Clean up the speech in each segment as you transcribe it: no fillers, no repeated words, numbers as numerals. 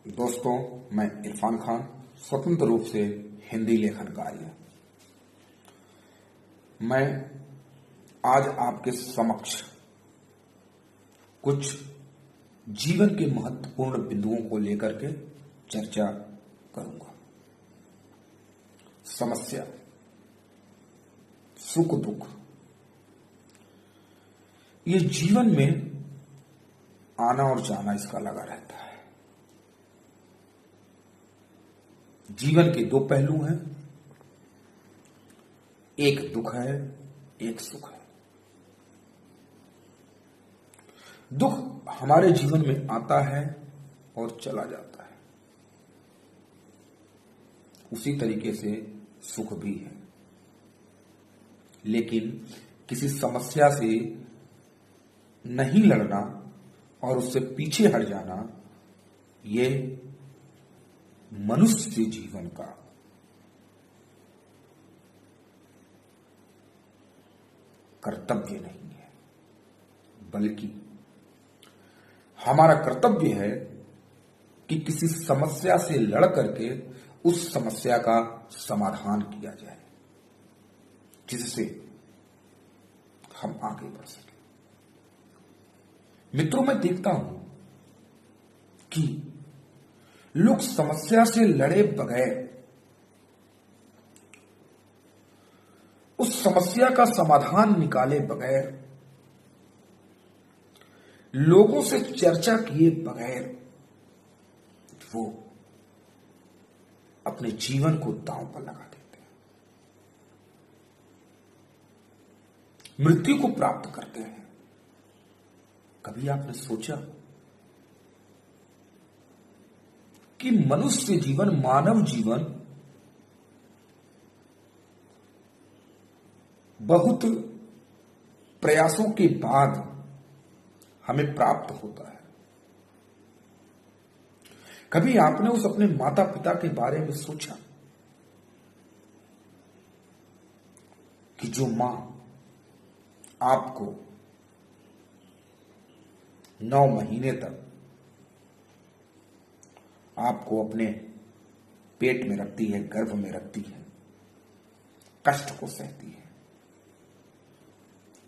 दोस्तों, मैं इरफान खान स्वतंत्र रूप से हिंदी लेखन कार्य। मैं आज आपके समक्ष कुछ जीवन के महत्वपूर्ण बिंदुओं को लेकर के चर्चा करूंगा। समस्या, सुख दुख, ये जीवन में आना और जाना इसका लगा रहता है। जीवन के दो पहलू हैं, एक दुख है, एक सुख है। दुख हमारे जीवन में आता है और चला जाता है, उसी तरीके से सुख भी है। लेकिन किसी समस्या से नहीं लड़ना और उससे पीछे हट जाना, ये मनुष्य जीवन का कर्तव्य नहीं है, बल्कि हमारा कर्तव्य है कि किसी समस्या से लड़ करके उस समस्या का समाधान किया जाए, जिससे हम आगे बढ़ सकें। मित्रों, मैं देखता हूं कि लोग समस्या से लड़े बगैर उस समस्या का समाधान निकाले बगैर, लोगों से चर्चा किए बगैर वो अपने जीवन को दांव पर लगा देते हैं, मृत्यु को प्राप्त करते हैं। कभी आपने सोचा कि मनुष्य जीवन, मानव जीवन बहुत प्रयासों के बाद हमें प्राप्त होता है? कभी आपने उस अपने माता पिता के बारे में सोचा कि जो मां आपको 9 महीने तक आपको अपने पेट में रखती है, गर्भ में रखती है, कष्ट को सहती है,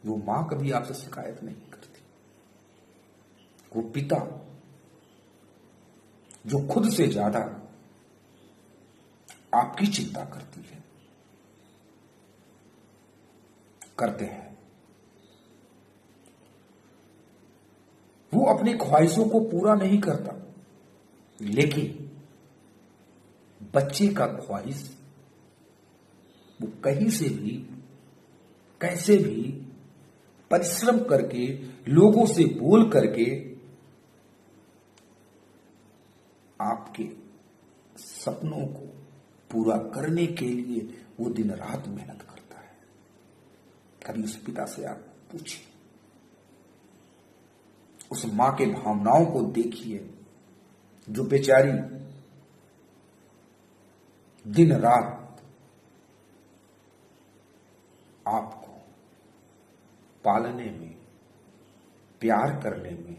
वो मां कभी आपसे शिकायत नहीं करती। वो पिता जो खुद से ज्यादा आपकी चिंता करते हैं, वो अपनी ख्वाहिशों को पूरा नहीं करता, लेकिन बच्चे का ख्वाहिश वो कहीं से भी, कैसे भी परिश्रम करके, लोगों से बोल करके आपके सपनों को पूरा करने के लिए वो दिन रात मेहनत करता है। कभी उस पिता से आप पूछिए, उस मां के भावनाओं को देखिए, जो बेचारी दिन रात आपको पालने में, प्यार करने में,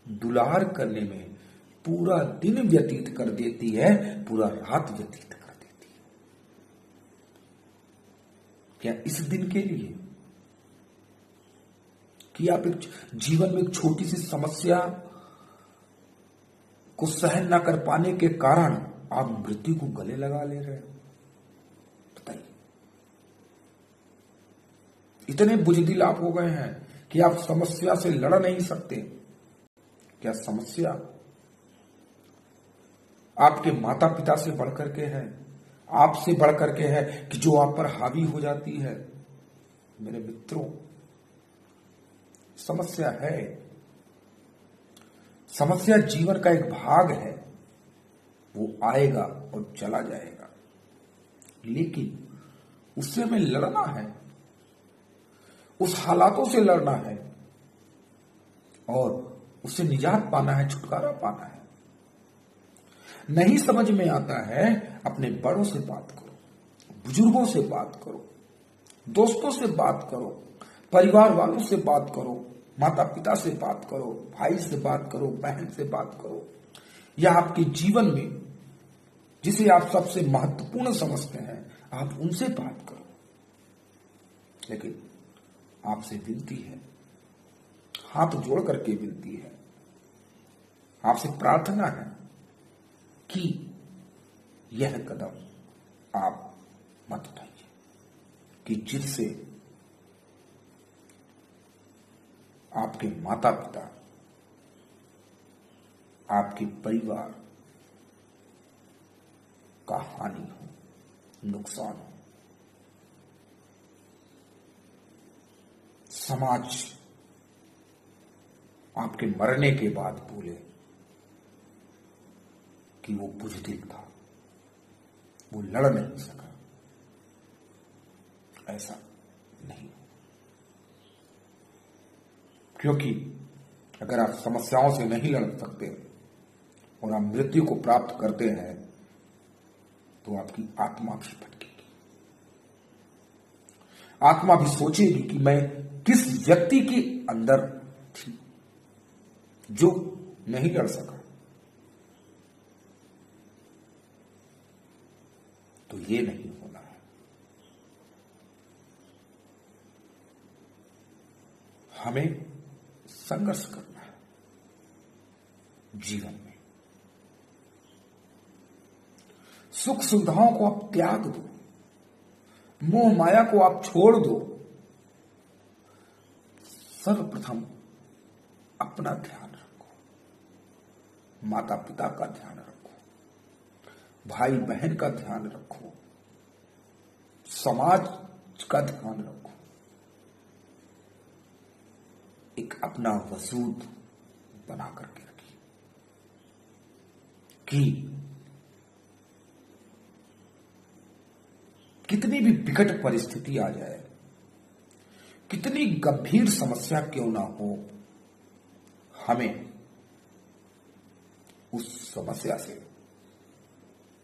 दुलार करने में पूरा दिन व्यतीत कर देती है, पूरा रात व्यतीत कर देती है। क्या इस दिन के लिए कि आप एक जीवन में एक छोटी सी समस्या को सहन न कर पाने के कारण आप मृत्यु को गले लगा ले रहे हो? बताइए, इतने बुजदिल आप हो गए हैं कि आप समस्या से लड़ नहीं सकते। क्या समस्या आपके माता पिता से बढ़कर के है, आपसे बढ़कर के है कि जो आप पर हावी हो जाती है? मेरे मित्रों, समस्या है, समस्या जीवन का एक भाग है, वो आएगा और चला जाएगा, लेकिन उससे हमें लड़ना है, उस हालातों से लड़ना है और उससे निजात पाना है, छुटकारा पाना है। नहीं समझ में आता है, अपने बड़ों से बात करो, बुजुर्गों से बात करो, दोस्तों से बात करो, परिवार वालों से बात करो, माता पिता से बात करो, भाई से बात करो, बहन से बात करो। या आपके जीवन में जिसे आप सबसे महत्वपूर्ण समझते हैं, आप उनसे बात करो। लेकिन आपसे विनती है, हाथ जोड़ करके विनती है, आपसे प्रार्थना है कि यह कदम आप मत उठाइए कि जिससे आपके माता पिता, आपके परिवार का हानि हो, नुकसान हो, समाज आपके मरने के बाद बोले कि वो बुज़दिल था, वो लड़ नहीं सका। ऐसा नहीं, क्योंकि अगर आप समस्याओं से नहीं लड़ सकते और आप मृत्यु को प्राप्त करते हैं तो आपकी आत्मा भी भटकेगी। आत्मा भी सोचेगी कि मैं किस व्यक्ति के अंदर थी जो नहीं लड़ सका। तो ये नहीं होना है। हमें संघर्ष करना है जीवन में। सुख सुविधाओं को आप त्याग दो, मोह माया को आप छोड़ दो। सर्वप्रथम अपना ध्यान रखो, माता पिता का ध्यान रखो, भाई बहन का ध्यान रखो, समाज का ध्यान रखो। एक अपना वजूद बना करके रखिए कि कितनी भी विकट परिस्थिति आ जाए, कितनी गंभीर समस्या क्यों ना हो, हमें उस समस्या से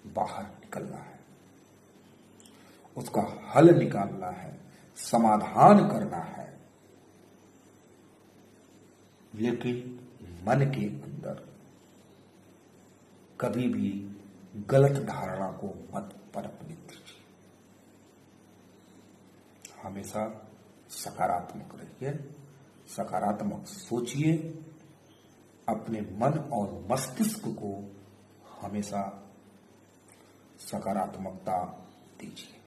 बाहर निकलना है, उसका हल निकालना है, समाधान करना है। लेकिन मन के अंदर कभी भी गलत धारणा को मत पनपने दीजिए। हमेशा सकारात्मक रहिए, सकारात्मक सोचिए, अपने मन और मस्तिष्क को हमेशा सकारात्मकता दीजिए।